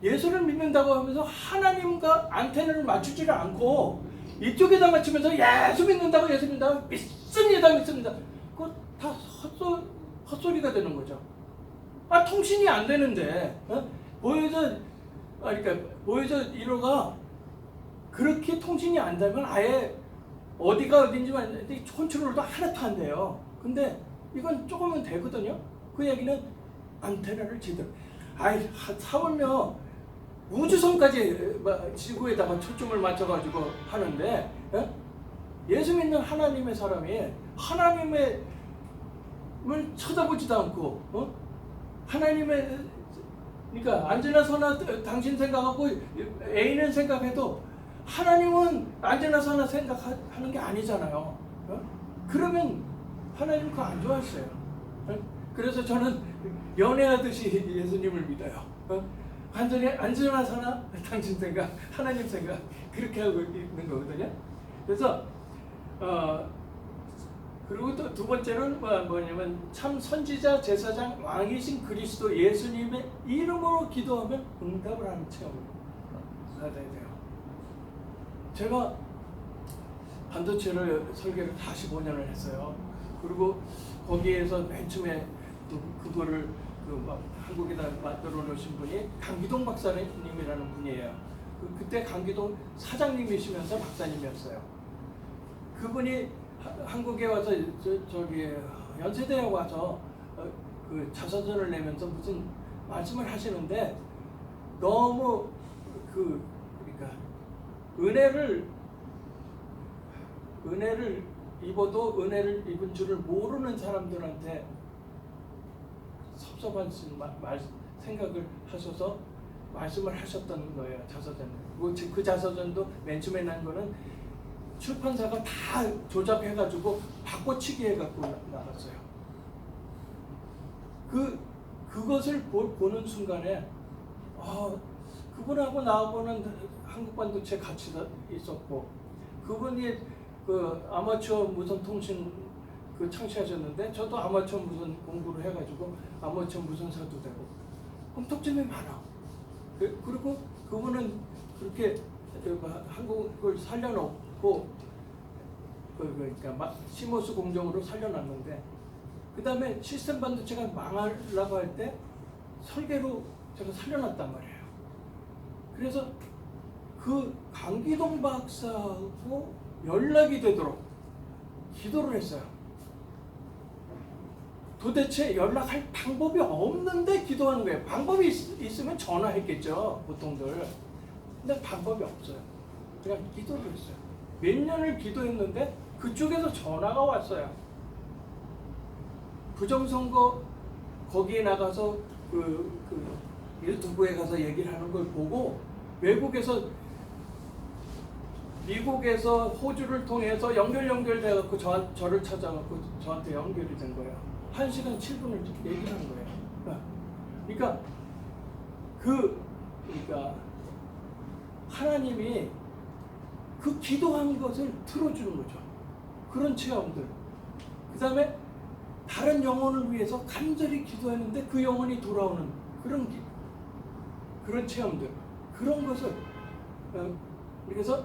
예수를 믿는다고 하면서 하나님과 안테나를 맞추지를 않고 이쪽에다 맞추면서 예수 믿는다고 믿습니다. 그거 다 헛소리가 되는 거죠. 통신이 안 되는데 보여저 1호가 그렇게 통신이 안 되면 아예 어디가 어딘지만 컨트롤도 하나도 안 돼요. 근데 이건 조금은 되거든요. 그 얘기는 안테나를 제대로 사월며 우주선까지 지구에다가 초점을 맞춰가지고 하는데 예수 믿는 하나님의 사람이 하나님을 쳐다보지도 않고 하나님의 그러니까 안전나 선나 당신 생각하고 애인은 생각해도 하나님은 안전나 선나 생각하는 게 아니잖아요. 그러면 하나님 그거 안 좋아했어요. 그래서 저는 연애하듯이 예수님을 믿어요. 완전히 안전나 선나 당신 생각, 하나님 생각 그렇게 하고 있는 거거든요. 그래서 그리고 또 두 번째는 뭐냐면 참 선지자, 제사장, 왕이신 그리스도 예수님의 이름으로 기도하면 응답을 하는 체험을 받아야 돼요. 제가 반도체를 설계를 45년을 했어요. 그리고 거기에서 맨 처음에 그거를 한국에다 만들어 놓으신 분이 강기동 박사님이라는 분이에요. 그때 강기동 사장님이시면서 박사님이었어요. 그분이 한국에 와서 저기 연세대에 와서 그 자서전을 내면서 무슨 말씀을 하시는데 너무 그러니까 은혜를 입어도 은혜를 입은 줄을 모르는 사람들한테 섭섭한 생각을 하셔서 말씀을 하셨던 거예요. 자서전. 그 자서전도 맨 처음에 난 거는 출판사가 다 조작해가지고 바꿔치기 해갖고 나갔어요. 그것을 보는 순간에 그분하고 나하고는 한국 반도체 같이 있었고 그분이 그 아마추어 무선 통신 그 창시하셨는데 저도 아마추어 무선 공부를 해가지고 아마추어 무선사도 되고 공통점이 많아. 그리고 그분은 그렇게 한국을 살려놓고 그러니까 시모스 공정으로 살려놨는데 그 다음에 시스템 반도체가 망하려고 할 때 설계로 제가 살려놨단 말이에요. 그래서 그 강기동 박사하고 연락이 되도록 기도를 했어요. 도대체 연락할 방법이 없는데 기도하는 거예요. 방법이 있으면 전화했겠죠, 보통들. 근데 방법이 없어요. 그냥 기도를 했어요. 몇 년을 기도했는데 그쪽에서 전화가 왔어요. 부정선거 거기에 나가서 그 유튜브에 가서 얘기를 하는 걸 보고 외국에서 미국에서 호주를 통해서 연결돼 갖고 저를 찾아갖고 저한테 연결이 된 거예요. 1시간 7분을 얘기를 한 거예요. 그러니까 그러니까 하나님이 그 기도한 것을 들어주는 거죠. 그런 체험들. 그 다음에 다른 영혼을 위해서 간절히 기도했는데 그 영혼이 돌아오는 그런 체험들. 그런 것을 그래서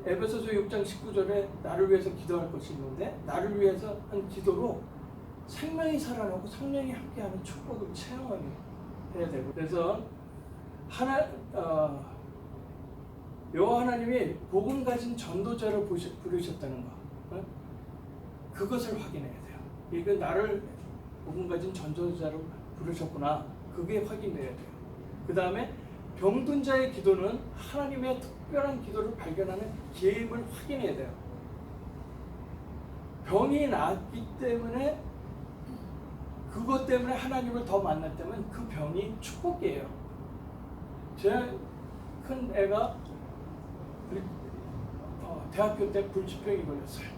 에베소서 6장 19절에 나를 위해서 기도할 것이 있는데 나를 위해서 한 기도로 생명이 살아나고 성령이 함께하는 축복을 체험하게 해야 되고 그래서 여호와 하나님이 복음 가진 전도자를 부르셨다는 거 그것을 확인해야 돼요. 이거 나를 복음 가진 전도자로 부르셨구나. 그게 확인돼야 돼요. 그 다음에 병든 자의 기도는 하나님의 특별한 기도를 발견하는 기회임을 확인해야 돼요. 병이 나았기 때문에 그것 때문에 하나님을 더 만났다면 그 병이 축복이에요. 제 큰 애가 대학교 때 불치병이 걸렸어요.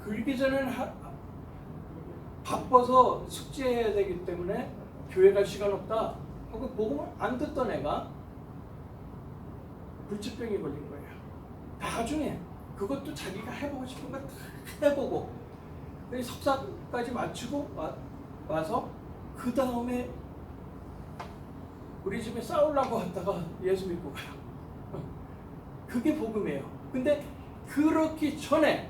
그러기 전에는 바빠서 숙제해야 되기 때문에 교회 갈 시간 없다 하고 복음을 안 듣던 애가 불치병이 걸린 거예요. 나중에 그것도 자기가 해보고 싶은 거 다 해보고 석사까지 마치고 와서 그 다음에 우리 집에 싸우려고 하다가 예수 믿고 가요. 그게 복음이에요. 근데 그렇기 전에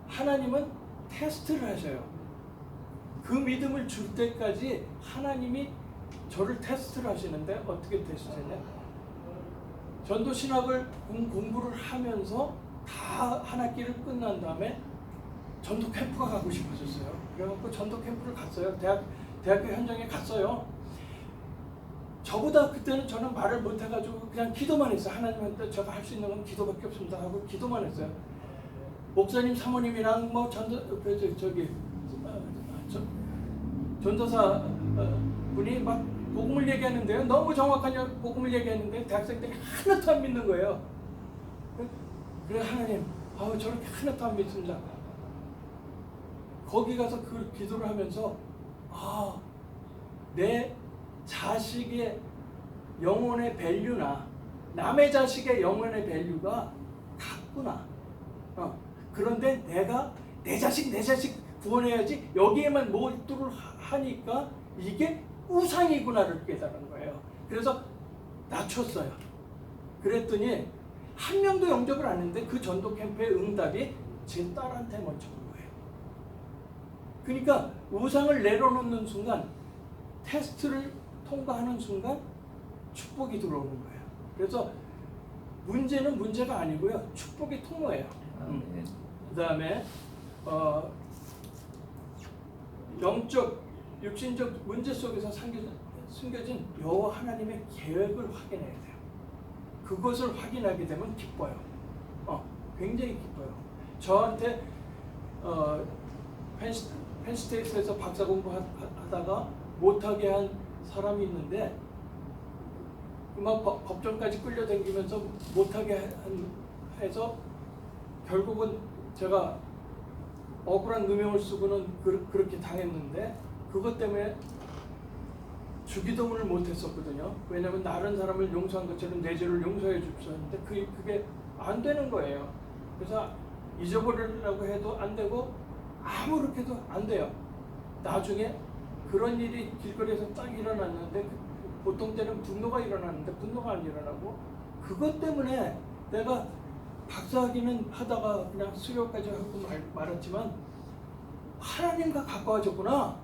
하나님은 테스트를 하셔요. 그 믿음을 줄 때까지 하나님이 저를 테스트를 하시는데 어떻게 테스트했냐? 전도 신학을 공부를 하면서 다 한 학기를 끝난 다음에 전도 캠프가 가고 싶어졌어요. 그래갖고 전도 캠프를 갔어요. 대학교 현장에 갔어요. 저보다 그때는 저는 말을 못 해가지고 그냥 기도만 했어요. 하나님한테 제가 할 수 있는 건 기도밖에 없습니다 하고 기도만 했어요. 목사님 사모님이랑 뭐 전도사 분이 막 복음을 얘기하는데요. 너무 정확한 복음을 얘기했는데 대학생들이 하나도 안 믿는 거예요. 그래 하나님, 저렇게 하나도 안 믿습니다. 거기 가서 그 기도를 하면서 내 자식의 영혼의 밸류나 남의 자식의 영혼의 밸류가 같구나. 그런데 내가 내 자식 구원해야지 여기에만 몰두를 하니까 이게 우상이구나를 깨달은 거예요. 그래서 낮췄어요. 그랬더니 한 명도 영접을 안 했는데 그 전도 캠프의 응답이 제 딸한테 먼저 온 거예요. 그러니까 우상을 내려놓는 순간 테스트를 통과하는 순간 축복이 들어오는 거예요. 그래서 문제는 문제가 아니고요. 축복의 통로예요. 그 다음에 영적, 육신적 문제 속에서 숨겨진 여호와 하나님의 계획을 확인해야 돼요. 그것을 확인하게 되면 기뻐요. 굉장히 기뻐요. 저한테 펜스테이트에서 박사 공부하다가 못하게 한 사람이 있는데 막 법정까지 끌려다니면서 못하게 해서 결국은 제가 억울한 누명을 쓰고는 그렇게 당했는데 그것 때문에 주기도문을 못했었거든요. 왜냐하면 다른 사람을 용서한 것처럼 내 죄를 용서해 줍었는데 그게 안 되는 거예요. 그래서 잊어버리려고 해도 안 되고 아무렇게 해도 안 돼요. 나중에 그런 일이 길거리에서 딱 일어났는데 보통 때는 분노가 일어나는데 분노가 안 일어나고 그것 때문에 내가 박사학위는 하다가 그냥 수료까지 하고 말았지만 하나님과 가까워졌구나.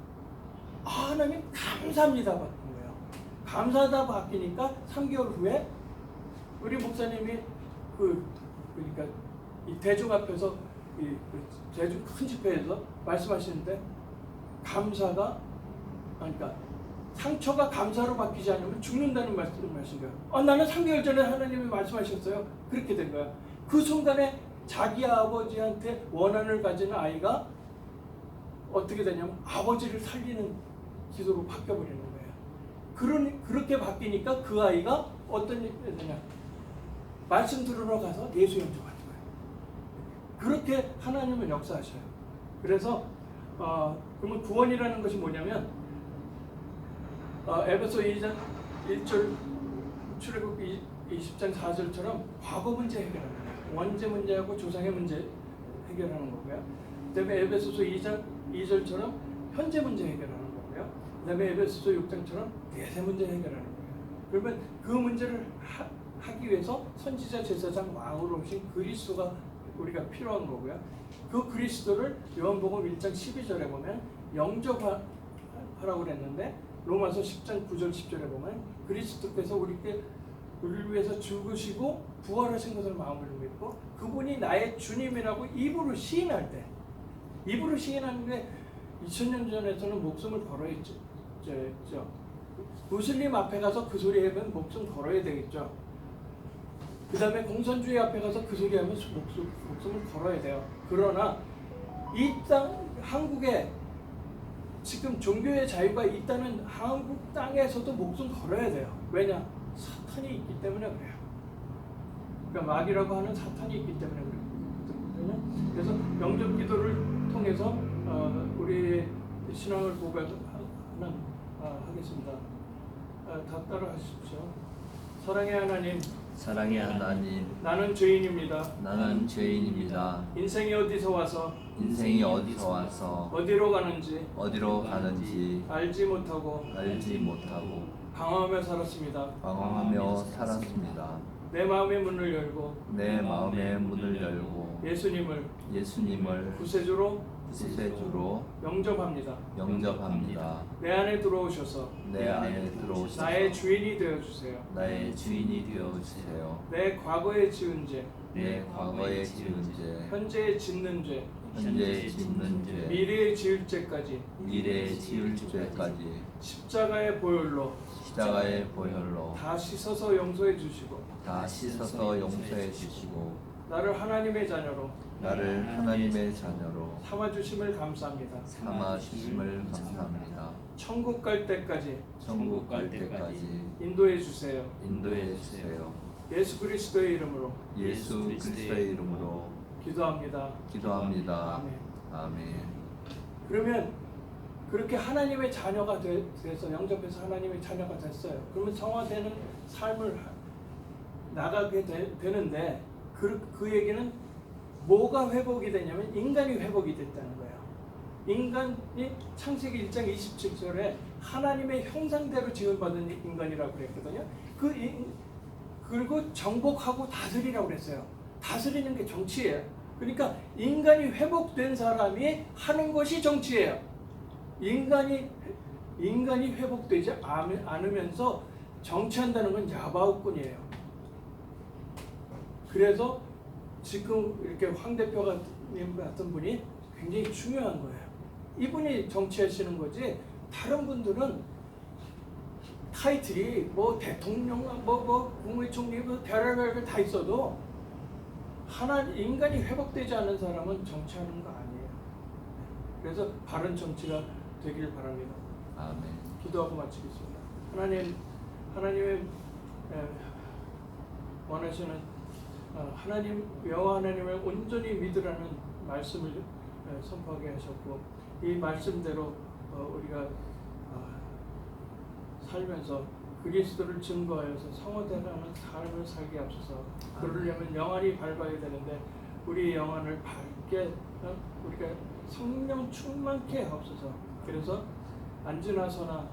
하나님 감사합니다 바뀐 거예요. 감사하다 바뀌니까 3개월 후에 우리 목사님이 그러니까 이 대중 앞에서 대중 큰 집회에서 말씀하시는데 감사가 그러니까 상처가 감사로 바뀌지 않으면 죽는다는 말씀을 하신 거예요. 나는 3개월 전에 하나님이 말씀하셨어요. 그렇게 된 거야. 그 순간에 자기 아버지한테 원한을 가지는 아이가 어떻게 되냐면 아버지를 살리는 기도로 바뀌어버리는 거예요. 그렇게 바뀌니까 그 아이가 어떤 일이 되냐. 말씀 들으러 가서 예수 영접하는 거예요. 그렇게 하나님은 역사하셔요. 그래서 그러면 구원이라는 것이 뭐냐면 에베소 2장 1절 출애굽기 20장 4절처럼 과거 문제 해결하는 거예요. 원죄 문제하고 조상의 문제 해결하는 거고요. 그다음에 에베소서 2장 2절처럼 현재 문제 해결하는 거고요. 그다음에 에베소서 6장처럼 내세 문제 해결하는 거예요. 그러면 그 문제를 하기 위해서 선지자, 제사장, 왕으로 오신 그리스도가 우리가 필요한 거고요. 그 그리스도를 요한복음 1장 12절에 보면 영접하라고 그랬는데 로마서 10장 9절 10절에 보면 그리스도께서 우리를 위해서 죽으시고 부활하신 것을 마음으로 믿고 그분이 나의 주님이라고 입으로 시인할 때, 입으로 시인하는데 2000년 전에서는 목숨을 걸어야 했죠. 무슬림 앞에 가서 그 소리 하면 목숨 걸어야 되겠죠. 그 다음에 공산주의 앞에 가서 그 소리 하면 목숨을 걸어야 돼요. 그러나 이 땅, 한국에 지금 종교의 자유가 있다는 한국 땅에서도 목숨 걸어야 돼요. 왜냐? 사탄이 있기 때문에 그래요. 그러니까 마귀라고 하는 사탄이 있기 때문에 그래요. 그래서 영접 기도를 통해서 우리 신앙을 고백하는 하겠습니다. 다 따라하십시오. 사랑의 하나님, 사랑의 하나님, 나는 죄인입니다. 나는 죄인입니다. 인생이 어디서 와서 인생이 어디서 와서 어디로 가는지 어디로 가는지 알지 못하고 알지 못하고 방황하며 살았습니다. 방황하며 살았습니다. 내 마음의 문을 열고 내 마음의 문을 열고 예수님을 구세주로 구세주로 영접합니다. 영접합니다. 내 안에 들어오셔서 내 안에 들어오셔서 나의 주인이 되어주세요. 나의 주인이 되어주세요. 내 과거에 지은 죄, 내 과거에 지은 죄, 현재에 짓는 죄, 현재 짓는 죄, 미래에 지을 죄까지 미래에 지을 죄까지 십자가의 보혈로 십자가의 보혈로 다 씻어서 용서해 주시고 다 씻어서 용서해 주시고 나를 하나님의 자녀로 나를 하나님의 자녀로 삼아 주심을 감사합니다. 삼아 주심을 감사합니다. 천국 갈 때까지 천국 갈 때까지 인도해 주세요. 인도해 주세요. 예수 그리스도의 이름으로 예수 그리스도의 이름으로 기도합니다. 기도합니다. 아멘. 아멘. 그러면 그렇게 하나님의 자녀가 돼서 영접해서 하나님의 자녀가 됐어요. 그러면 성화되는 삶을 나가게 되는데 그 얘기는 뭐가 회복이 되냐면 인간이 회복이 됐다는 거예요. 인간이 창세기 1장 27절에 하나님의 형상대로 지음받은 인간이라고 그랬거든요. 그리고 정복하고 다스리라고 그랬어요. 다스리는 게 정치예요. 그러니까 인간이 회복된 사람이 하는 것이 정치예요. 인간이 회복되지 않으면서 정치한다는 건 야바우꾼이에요. 그래서 지금 이렇게 황 대표 같은 분이 굉장히 중요한 거예요. 이분이 정치하시는 거지 다른 분들은 타이틀이 뭐 대통령, 뭐 국무총리, 뭐 별의별 다 있어도 인간이 회복되지 않는 사람은 정치하는 거 아니에요. 그래서 바른 정치가 되길 바랍니다. 아멘. 기도하고 마치겠습니다. 하나님의 원하시는 여호와 하나님을 온전히 믿으라는 말씀을 선포하게 하셨고 이 말씀대로 우리가 살면서 그리스도를 증거하여서 성화되는 삶을 살게 하소서. 그러려면 영안이 밝아야 되는데 우리 영안을 밝게 우리가 성령 충만케 하옵소서. 그래서 앉으나 서나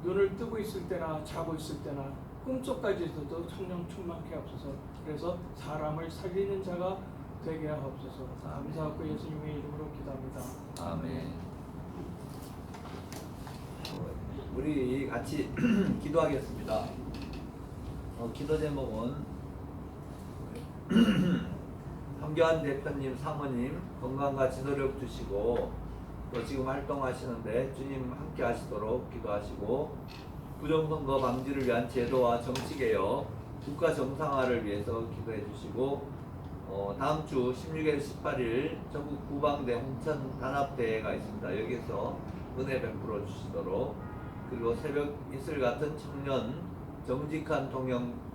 눈을 뜨고 있을 때나 자고 있을 때나 꿈속까지도 성령 충만케 하옵소서. 그래서 사람을 살리는 자가 되게 하옵소서. 감사하고 예수님의 이름으로 기도합니다. 아멘. 우리 같이 기도하겠습니다. 기도 제목은 황교안 대표님 사모님 건강과 지도력 주시고 또 지금 활동하시는데 주님 함께 하시도록 기도하시고 부정선거 방지를 위한 제도와 정치개혁, 국가 정상화를 위해서 기도해 주시고 다음 주 16일, 18일 전국 구방대 홍천 단합대회가 있습니다. 여기서 은혜 베풀어 주시도록 그리고 새벽 이슬 같은 청년 정직한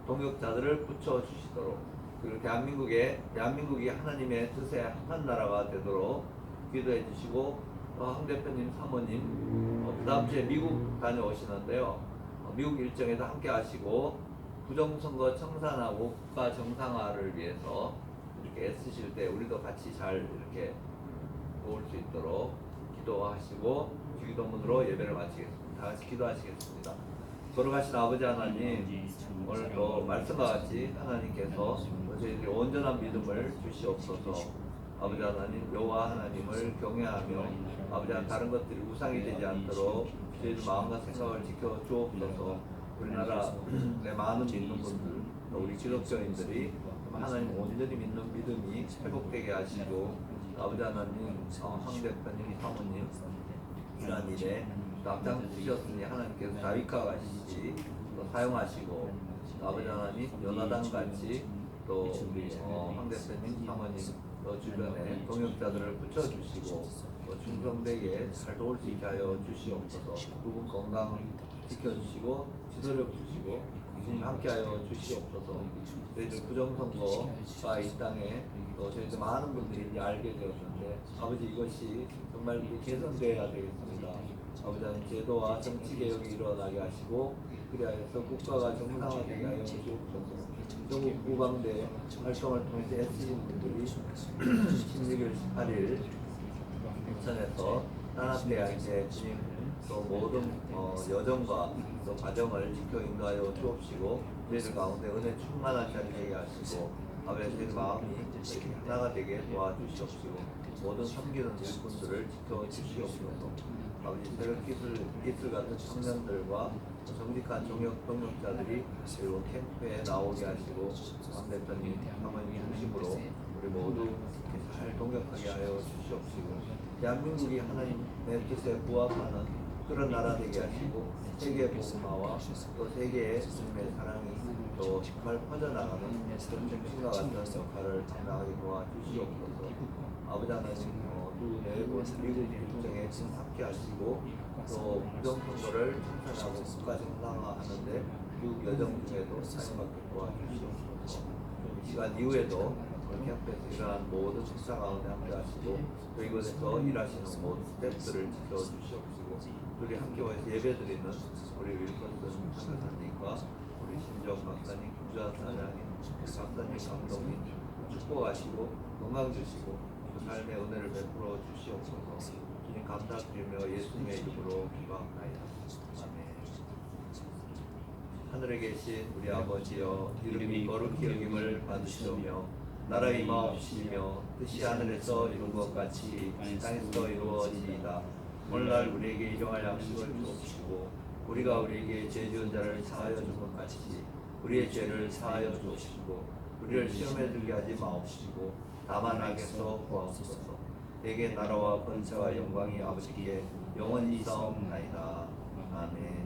동역자들을 붙여 주시도록, 그리고 대한민국이 하나님의 뜻에 합한 나라가 되도록 기도해 주시고, 황 대표님, 사모님 그 다음 주에 미국 다녀오시는데요. 미국 일정에도 함께 하시고 부정선거 청산하고 국가 정상화를 위해서 이렇게 애쓰실 때 우리도 같이 잘 이렇게 도울 수 있도록 기도하시고 주기도문으로 예배를 마치겠습니다. 다 같이 기도하시겠습니다. 걸어가신 아버지 하나님, 오늘도 말씀과 같이 하나님께서 저희들이 온전한 믿음을 주시옵소서. 아버지 하나님, 여호와 하나님을 경외하며 아버지 하나님, 다른 것들이 우상이 되지 않도록 저희들 마음과 생각을 지켜 주옵소서. 우리나라 내 많은 믿는 분들, 우리 기독교인들이 하나님 온전히 믿는 믿음이 회복되게 하시고, 아버지 하나님, 황 대표님, 사모님 이러한 일에 앞장서셨으니 하나님께서 다윗과 같이 또 사용하시고, 아버지 하나님, 요나단 같이 또 황 대표님, 사모님 또 주변에 동역자들을 붙여주시고 또 충성되게 잘 도울 수 있게 하여 주시옵소서. 두분 건강 지켜주시고 지도력 주시고 주님 함께하여 주시옵소서. 저희들 부정선거가 이 땅에 또 저희들 많은 분들이 이제 알게 되었는데, 아버지 이것이 정말 개선되어야 되겠습니다. 아버지 하나님, 제도와 정치개혁이 일어나게 하시고 그리하여서 국가가 정상화되게 하여 주옵소서. 전국 무방대 활동을 통해서 애쓰신 분들이 16일, 18일 인천에서 탄압돼야 할 주님 또 모든 여정과 또 과정을 지켜 인도하여 주옵시고 저희들 가운데 은혜 충만한 자리 되게 하시고, 아버지 저희들 마음이 하나가 되게 도와주시옵시고 모든 섬기는 일꾼들을 지켜 주시옵소서. 아버지 새벽 기술 같은 청년들과 정직한 동역자들이 그리고 캠프에 나오게 하시고, 황 대표님, 사모님 중심으로 우리 모두 잘 동역하게 하여 주시옵시고, 대한민국이 하나님의 뜻에 부합하는 그런 나라 되게 하시고, 세계 복음화와 또 세계의 주님의 사랑이 또 정말 퍼져나가는 그런 정신과 같은 역할을 감당하게 도와주시옵소서. 아버지 하나님, 두 내분 미국 일정에 지금 함께 하시고 또 부정선거를 청산하고 국가 정상화하는데 미국 여정 중에도 사용받게 도와주시옵소서. 이 시간 이후에도 캠프에서 일어난 모든 식사 가운데 함께 하시고 또 이곳에서 일하시는 모든 스태프들을 지켜주시옵시고, 우리 함께 와서 예배드리는 우리 윌커슨 선생님과 우리 신정 박사님, 김주환 사장님, 박사님, 감독님 축복하시고 건강 주시고 삶의 은혜를 베풀어 주시옵소서. 주님 감사드리며 예수님의 이름으로 기도합나이다. 아멘. 하늘에 계신 우리 아버지여, 이름이 거룩히 여김을 받으시오며 나라의 임하옵시며 뜻이 하늘에서 이룬 것 같이 땅에서 이루어지이다. 오늘날 우리에게 일용할 양식을 주옵시고 우리가 우리에게 죄 지은 자를 사하여 준 것 같이 우리의 죄를 사하여 주옵시고 우리를 시험에 들게 하지 마옵시고 다만 악에서 구하옵소서. 내게 나라와 권세와 영광이 아버지께 영원히 있사옵나이다. 아멘.